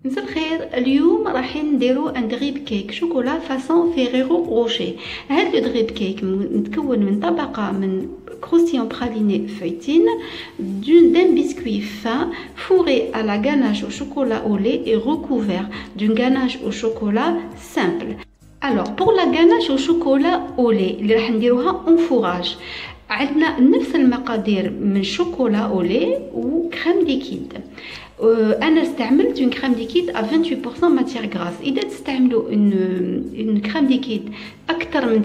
مساء الخير. اليوم راح نديرو ان دريب كيك شوكولا فاسون فيريرو روشي. هاد لو دريب كيك متكون من طبقه من croustillant praliné feuilletine, d'un biscuit fin fourré à la ganache au chocolat au lait et recouvert d'une ganache au chocolat simple. Alors pour la ganache au chocolat au lait اللي راح نديروها en fourrage عندنا نفس المقادير من شوكولا او لي وكريم ليكيد. انا استعملت اون كريم ليكيد ا 28% ماتيير غراس. اذا تستعملوا اون كريم ليكيد اكثر من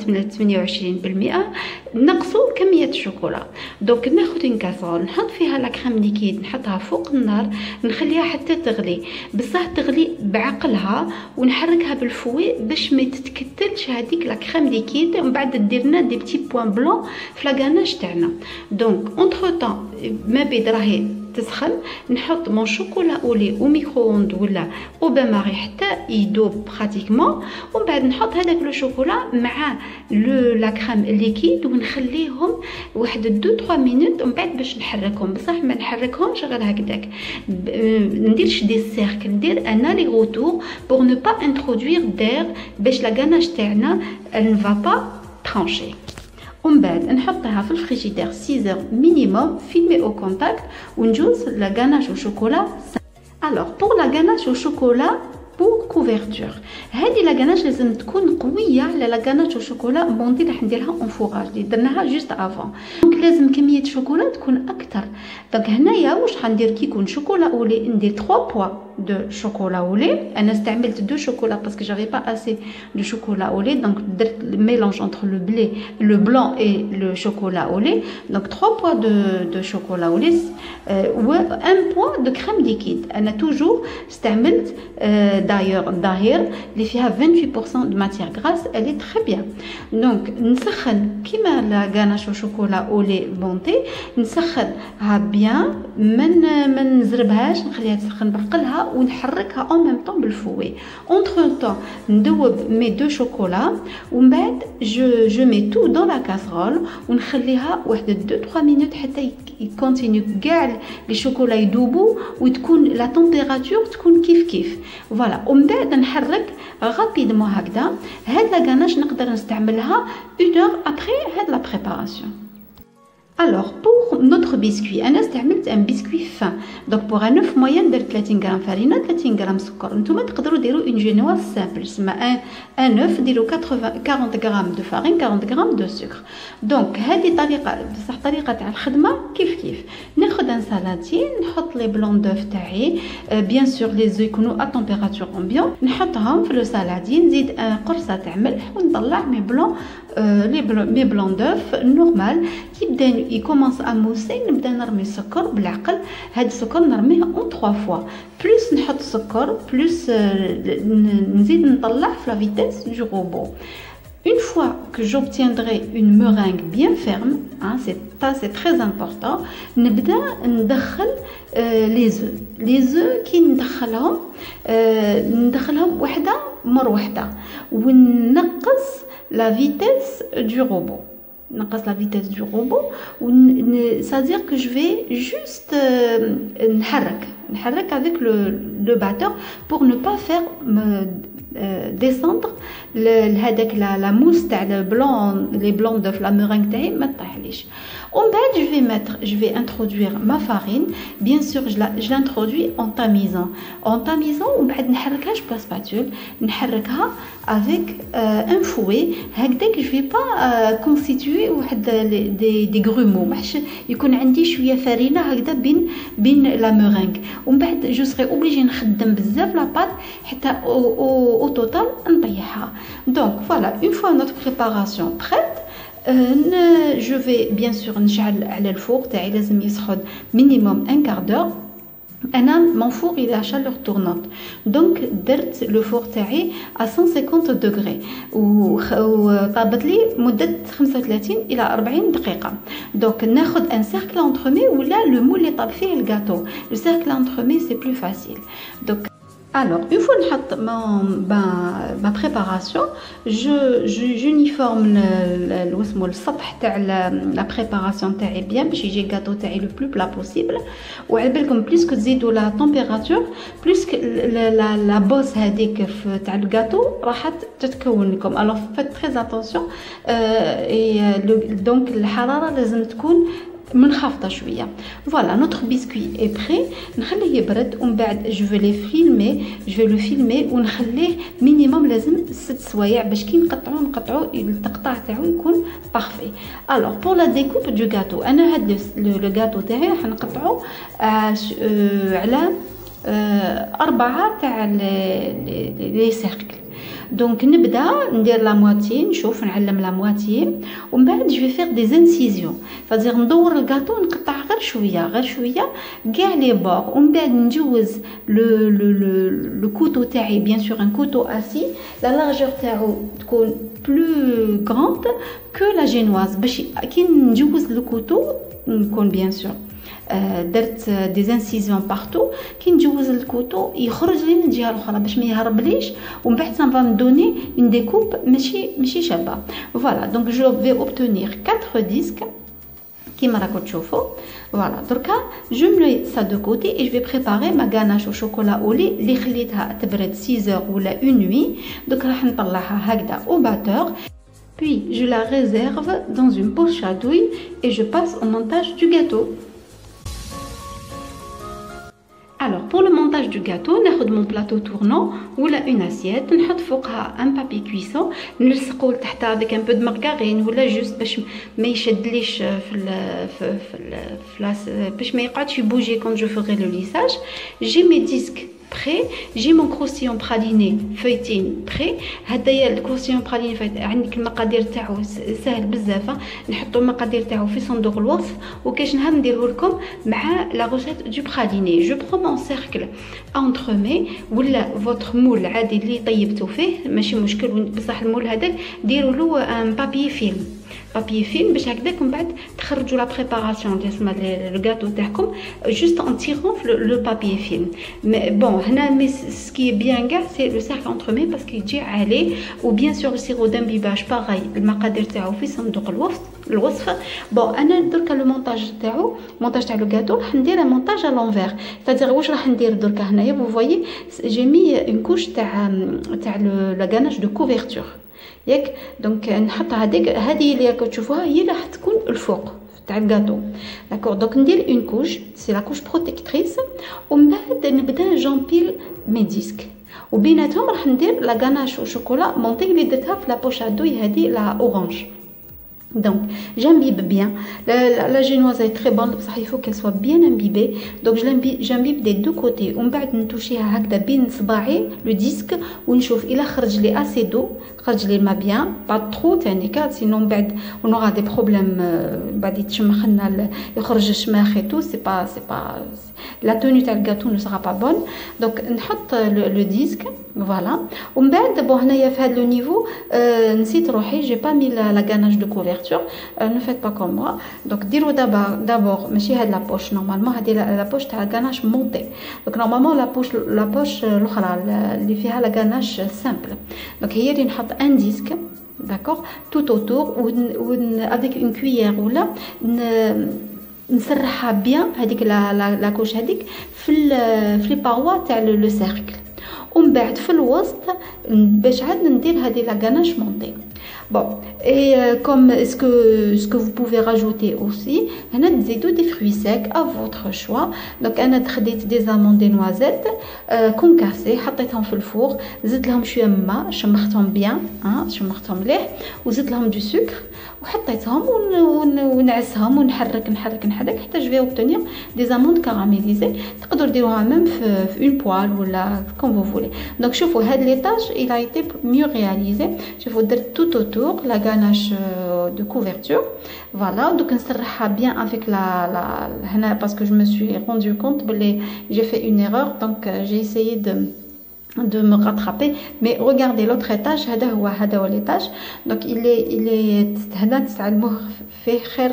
28% نقصوا كميه الشوكولا. دونك ناخذ اون كاسرول نحط فيها لا كريم ليكيد نحطها فوق النار نخليها حتى تغلي، بصح تغلي بعقلها ونحركها بالفوي باش ما تتكتلش هذيك لا كريم ليكيد ومن بعد دير لنا دي بتي بوين بلون في لا غاناش تاعنا. دونك اونتر طون ما بين راهي تسخن نحط مون شوكولا اولي او ميكرووند ولا او بان ماري حتى يدوب براتيكمون، ومن بعد نحط هذاك لو شوكولا مع لا كريم ليكيد ونخليهم واحد 2-3 مينوت ومن بعد باش نحركهم، بصح ما نحركهمش غير هكذاك، نديرش دي سيركل، ندير ان الي روتور بور نو با انترودوير دير باش لا غاناش تاعنا elle ne va pas trancher. ومن بعد نحطها في الفريجيدير 6 heures مينيموم فيلمي او كونتاكت ونجوز لا غاناش او شوكولا. الوغ بور لا غاناش او شوكولا بور كوفرتور هذه لا غاناش لازم تكون قويه على لا غاناش او شوكولا بوندي راح نديرها اون فوراج اللي درناها جوست افون. دونك لازم كميه الشوكولا تكون اكثر. دونك هنايا واش غندير كي يكون شوكولا اولي ندير 3 بوا دو شوكولا اولي. انا استعملت 2 شوكولا باسكو جافي با اسي دو شوكولا اولي، دونك درت ميلونج انتر لو بلي لو بلون اي لو شوكولا اولي. دونك 3 بوا دو شوكولا اولي و 1 بوا دو كريم ليكيد. انا توجور استعملت داير الظاهر اللي فيها 28% de matière grasse، elle est très bien. دونك نسخن كيما لا غاناش شوكولا اولي بونتي، نسخنها بيان ما نزربهاش، نخليها تسخن بعقلها ونحركها اون ميم طون بالفوي. اونتر طون ندوب مي 2 شوكولا ومن بعد جو مي تو دون لا كاسرول ونخليها واحد 2-3 مينوت حتى يكونتينيو كاع لي شوكولا يذوبوا وتكون لا تمبيراتور تكون كيف فوالا. ومن بعد نحرك غابيدمون هكذا. هاد لا غاناش نقدر نستعملها 1 heure après هاد لا بريباراسيون. Alors pour notre biscuit انا استعملت ان بسكوي فان. دونك بوغ ان 9 موين درت 30 غرام فرينه 30 غرام سكر. نتوما تقدروا ديروا اون جينواز سامبل سما ان 9 ديروا 40 غرام دو فارين 40 غرام دو سكر. دونك هذه طريقه بصح طريقه تاع الخدمه كيف ناخذ ان سالاتين نحط لي بلون دوف تاعي بيان سور لي زو يكونوا ا تمبيراتور امبيون، نحطهم في لو سالادين نزيد قرصه تاع ملح ونطلع مي بلون مي بلون دوف نورمال. يبدا يكومونس ا موسي نبدا نرمي السكر بالعقل. هاد السكر نرميه اون 3 فوا بلوس نحط سكر بلوس نزيد نطلع في لا فيتيس دو روبو. Une fois que j'obtiendrai une meringue bien ferme, hein, c'est très important, نبدا ندخل les œufs كي ندخلهم وحده مر وحده ونقص la vitesse du robot. نقص la vitesse du robot c'est-à-dire que je vais juste نحرك avec le batteur pour ne pas faire descendre هذاك لا موس تاع لي بلون دو لا مورينغ تاعي ما تطيحليش. ومن بعد je vais introduire ma farine bien sûr je l'introduis en tamisant ومن بعد نحركها بلا سباتول نحركها avec un fouet هكذاك. je vais pas constituer واحد دي غرومو باش يكون عندي شويه فرينه هكذا بين لا مورينغ. ومن بعد جو سري اوبليجي نخدم بزاف لا بات حتى au total نطيحها. Donc voilà, une fois notre préparation prête, je vais bien sûr نشعل على الفوق تاعي لازم يسخن minimum 1/4 d'heure. انا mon four il est à chaleur tournante donc درت لو فور تاعي à 150 degrés وطابت لي مده 35 الى 40 دقيقه. دونك ناخذ ان سيركل انترمي ولا لو مول اللي طاب فيه الغاتو. لو سيركل انترمي سي بلو فاسيل. دونك Alors, une fois que ma préparation, j'uniforme le السطح تاع la préparation تاعي bien باش يجي الجاتو تاعي le plus plat possible. وعلى بالكم plus que تزيدوا la température, plus que la bosse هذيك تاع الجاتو راح تتكون لكم. Alors faites très attention et donc الحرارة لازم تكون منخفضه شويه. فوالا نوتر بيسكوي اي بري، نخليه يبرد ومن بعد جو في لو فيلمي ونخليه مينيموم لازم 6 سوايع باش كي نقطعو التقطاع تاعو يكون بارفي. الوغ بور لا ديكوب دو غاتو، انا هاد لو غاتو تاعي راح نقطعو على 4 تاع لي سيركل. دونك نبدا ندير لا مواتي، نشوف نعلم لا مواتي ومن بعد جو فيغ دي انسيزيون، فدير ندور الكاطو نقطع غير شويه كاع لي بور ومن بعد نجوز لو كوتو تاعي بيان سور ان كوتو اسي لا لارجور تاعو تكون بلو غراند كو لا جينواز باش كي نجوز لو كوتو نكون بيان سور درت دي انسيزيون بارتو. كي نجوز الكوتو يخرج لي من الجهه الاخرى باش ما يهربليش ومن بعد سان فا مدوني اون ديكوب ماشي شابه. فوالا دونك جو في اوبتونير 4 ديسك كيما راكم تشوفوا. فوالا دركا جو ملي سا دو كوتي اي جو في بريباري ما غاناش وشوكولا اولي اللي خليتها تبرد 6 اور ولا اون نوي. دوك راح نطلعها هكذا او باتور puis je la réserve dans une poche à douille et je passe au montage du gâteau. Alors pour le montage du gâteau, ناخذ mon plateau tournant ولا une assiette نحط فوقها un papier cuisson نلصقو لتحتها avec un peu de margarine ولا juste باش ما يشدليش باش ما يقعدش يبوجي quand je ferai le lissage. J'ai mes disques prêt, j'ai mon croustillant praliné feuilletine prêt. هدايا الكروستيون براليني فايت عندك المقادير تاعو سهل بزاف، نحطوا المقادير تاعو في صندوق الوصف وكاش نهار نديره لكم مع لا روسيت دو براليني. جو برون مون سيركل اونترمي ولا فوتر مول عادي اللي طيبتو فيه ماشي مشكل، بصح المول هذاك ديروا له ان بابي فيلم باش هكذاك من بعد تخرجوا لا بريباراسيون تسمى لو غاتو تاعكم جوست ان تيرون لو بابي فيلم. بون هنا مي سكي بيان كاع سي لو سيركل اونترمي باسكو يجي عالي وبيان سور السيرو دامبيباج باغاي المقادير تاعو في صندوق الوصف. بون انا دركا لو مونتاج تاعو مونتاج تاع لو غاتو راح ندير مونتاج ا لونفير، تادير واش راح ندير دركا هنايا فو فويي جي مي اون كوش تاع لا غاناج دو كوفرتور ياك. دونك نحط هذه اللي راكم تشوفوها هي اللي راح تكون الفوق تاع الكاطو داكور. دونك ندير اون كوش سي لا كوش بروتيكتريس ومن بعد نبدا جامبيل مي ديسك وبيناتهم راح ندير لا غاناش وشوكولا مونطي اللي درتها في لا بوش ادوي هذه لا اورانج. Donc j'imbibe bien, la génoise est très bonne, il faut qu'elle soit bien imbibée, donc j'imbibe des deux côtés. On va toucher هكذا بين صباعي le disque ونشوف إلا خرج لي assez d'eau خرج لي الماء bien pas trop تاني كاع sinon بعد on aura des problèmes بعد يتشمخ لنا يخرج الشماخ et tout c'est pas la tenue تاع الجاتو ne sera pas bonne. donc نحط le disque voilà ومن بعد بون هنايا في هذا لو نيفو نسيت روحي j'ai pas mis la ganache de couverture. Ne faites pas comme moi. Donc ديروا d'abord ماشي هاد لا بوش نورمالمون هادي لا بوش تاع غاناش مونتي. دونك نورمالمون لا بوش الاخرى اللي فيها لا غاناش سامبل دونك هي اللي نحط ان ديسك داكور tout autour avec une cuillère ولا نسرحها بيان هذيك لا كوش هذيك في لي باروا تاع لو سيركل ومن بعد في الوسط باش عاد ندير هذه لا غاناش مونتي. Bon, et comme ce que vous pouvez rajouter aussi, هنا تزيدوا des fruits secs à votre choix. Donc انا خديت des amandes des noisettes concassées حطيتهم في الفور زدت لهم شويه ماء شمختهم بيان شمختهم مليح وزدت لهم دو سكر وحطيتهم ونعسهم ونحرك حتى جو في اوبتونير des amandes caramélisées. تقدروا ديروها ميم في une poêle ولا comme vous voulez. Donc شوفوا هاد ليطاج il a été mieux réalisé. شوفوا درت tout autour la ganache de couverture voilà. donc نسرحها bien avec la هنا parce que je me suis rendu compte que j'ai fait une erreur donc j'ai essayé de me rattraper. Mais regardez l'autre étage, هذا هو l'étage. Donc il est هذا تستعملوه فيه خير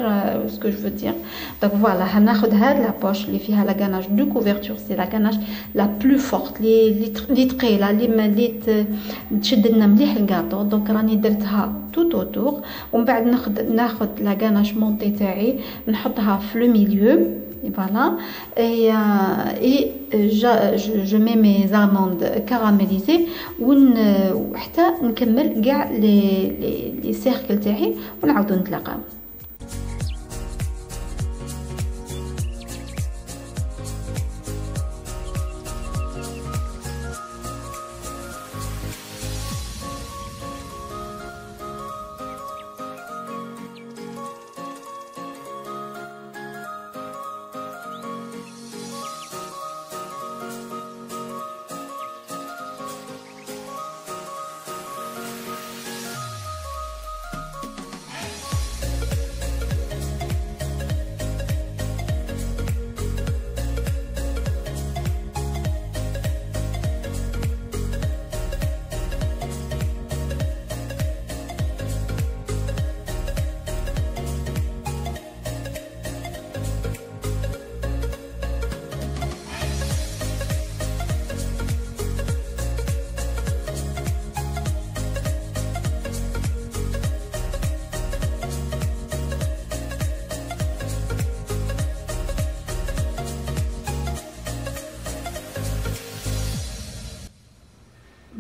ce que je veux dire. Donc voilà, هناخد هاد la poche اللي فيها la ganache de couverture, c'est la ganache la plus forte اللي ثقيله اللي تشد لنا مليح الكاطو. دونك راني درتها tout autour ومن بعد ناخد la ganache montée تاعي نحطها في le milieu. Et voilà, et je mets mes amandes caramélisées وحتى نكمل كاع les cercles تاعي ونعاودو نتلاقاو.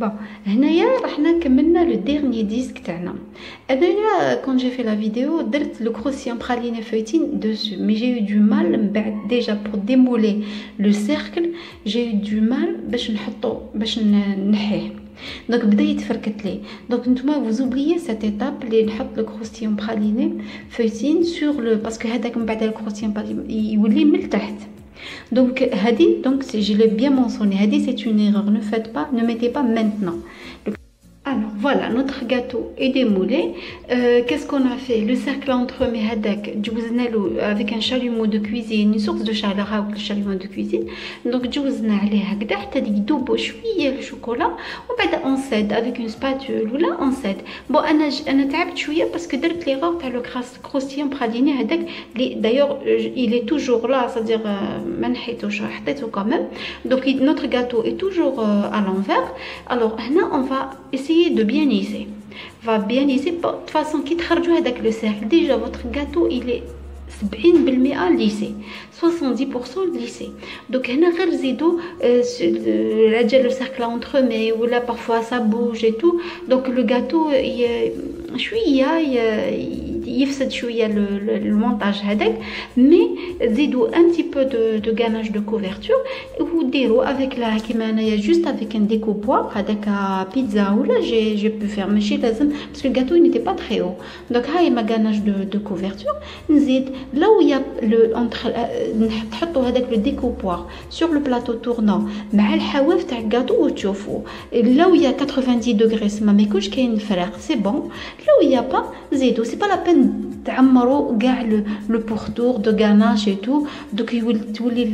Bon, هنايا رحنا كملنا le dernier disque تاعنا. هذايا quand j'ai fait la vidéo درت le croustillant praliné feuilletine dessus, mais j'ai eu du mal من بعد déjà pour démouler le cercle, j'ai eu du mal باش نحطو باش نحيه. Donc بدا يتفركت لي. Donc نتوما vous oubliez cette étape اللي نحط le croustillant praliné feuilletine sur le parce que هذاك من بعد le croustillant praliné يولي من تحت. Donc hadi, donc je l'ai bien mentionné, hadi c'est une erreur, ne faites pas, ne mettez pas maintenant. Alors voilà, notre gâteau est démoulé. Qu'est-ce qu'on a fait? Le cercle entre mes hadak, avec un chalumeau de cuisine, une source de chaleur avec le chalumeau de cuisine. Donc جوزنا عليه هكذا حتى يذوب شويه الشوكولا وبعد on cède avec une spatule ولا on cède. Bon انا تعبت شويه parce que درت l'erreur تاع le croustillant praliné هذاك d'ailleurs il est toujours là, c'est-à-dire ما نحيتوش حطيته quand même. Donc notre gâteau est toujours à l'envers. Alors هنا on va essayer de bien lisser. Va bien lisser de toute façon qui تخرجوا هذاك le cercle. Déjà votre gâteau il est 70% lissé, 70% lissé. Donc هنا غير زيدو le cercle entremets ou là parfois ça bouge et tout. Donc le gâteau شويه يفسد شويه le montage هذاك, mais زيدو un petit peu de ganache de couverture وديروا avec la كيما انايا juste avec un découpoir هذاك بيتزا ولا j'ai pu faire ماشي لازم parce que le gâteau il n'était pas très haut. Donc هاي ما ganache de couverture نزيد là où il y a le entre تحطوا هذاك le découpoir sur le plateau tournant مع الحواف تاع الجاتو وتشوفوا là où il y a 90 degrés ما يكونش كاين فراغ c'est bon. Là où il y a pas زيدو c'est pas la peine تعمروا كاع le pourtour de ganache et tout. Donc تولي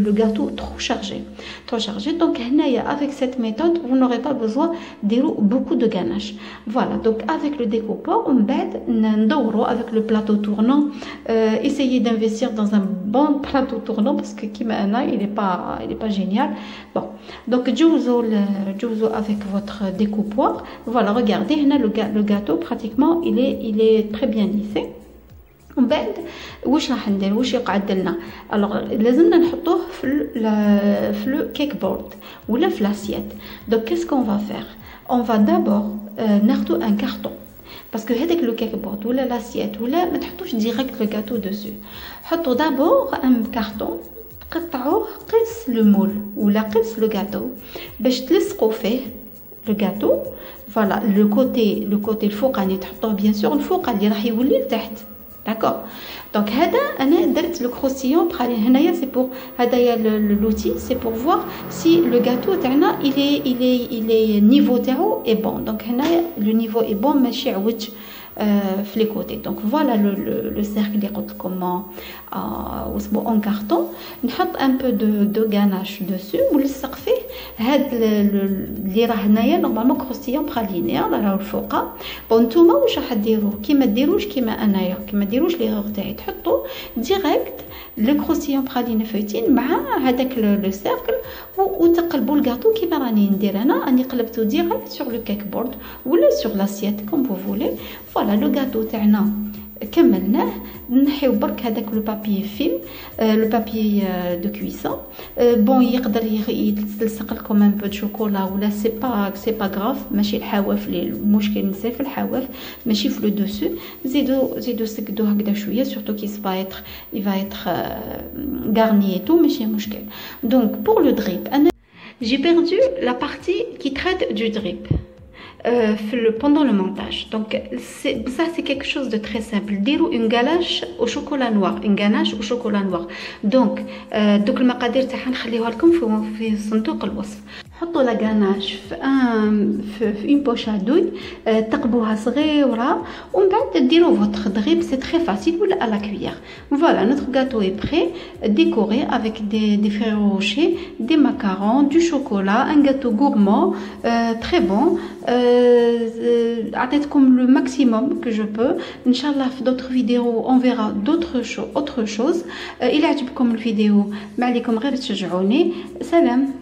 le gâteau trop chargé. Donc هنايا avec cette méthode vous n'aurez pas besoin ديروا beaucoup de ganache. Voilà, donc avec le découpeur on بعد ندوروا avec le plateau tournant. Essayez d'investir dans un bon plateau tournant parce que كيما انا il est pas génial. Bon, donc جوزوا avec votre découpoir. Voilà, regardez هنا le gâteau pratiquement il est très bien lissé. ومن بعد واش راح ندير واش يقعد لنا. الوغ لازمنا نحطوه في لو كيك بورد ولا في لاسيت. دونك كيسكو va faire? On va d'abord ناخذو ان كارطون parce que هذاك لو كيك بورد ولا لاسيت ولا ما تحطوش ديريكت لو غاتو دوسو. حطوا دابور ان كارطون تقطعوه قيس لو مول ولا قيس لو غاتو باش تلصقوا فيه لو غاتو. فوالا لو كوتي الفوقاني تحطوه بيان سور الفوق اللي راح يولي لتحت. D'accord. Donc هذا انا درت لو croustillant praliné. هنايا c'est pour هذايا l'outil c'est pour voir si le gâteau تاعنا il est niveau تاعو est bon. Donc هنايا le niveau est bon ماشي عوج في لي كوتي. دونك فوالا لو سيركل اللي قلت لكم واسمو اون كارطون. نحط ان بو دو غاناش دوسو ونلصق فيه هاد اللي راه هنايا نورمالمون كروستيون براليني راهو الفوقه. بون نتوما واش راح ديروا كيما ديروش كيما انايا كيما ديروش لي غور تاعي تحطوا ديريكت لو كروستيون براليني فويتين مع هذاك لو سيركل وتقلبوا الكاطو كيما راني ندير انا. راني قلبته ديريكت سور لو كيك بورد ولا سور لاسيت كوم فو فولي. فوالا لو كاطو تاعنا كملناه. نحيو برك هذاك لو بابي فيلم لو بابي دو كويسون. بون يقدر يلصق لكم ان بو دو شوكولا ولا سي با غراف. ماشي الحواف اللي المشكل نسى في الحواف ماشي في لو دوسو. زيدو سكدو هكذا شويه سورتو كي سبا يتر غارني تو ماشي مشكل. دونك بور لو دريب انا j'ai perdu la partie qui traite du drip pendant le montage. Donc ça c'est quelque chose de très simple. Dirou une ganache au chocolat noir, une ganache au chocolat noir. Donc دوك المقادير تاعها نخليوها لكم في صندوق الوصف. حطوا لا غاناش في اون بوش ادوي تقبوها صغيره ومن بعد ديروا فوتر دريب. سي تري فاسيل ولا على كويير. فوالا نوتر غاتو اي بري décoré avec des Ferrero Rocher, des macarons, du chocolat, un gâteau gourmand très bon. عطيتكم le maximum que je peux. ان شاء الله في d'autres vidéos on verra autre chose. الى عجبكم الفيديو ما عليكم غير تشجعوني. سلام.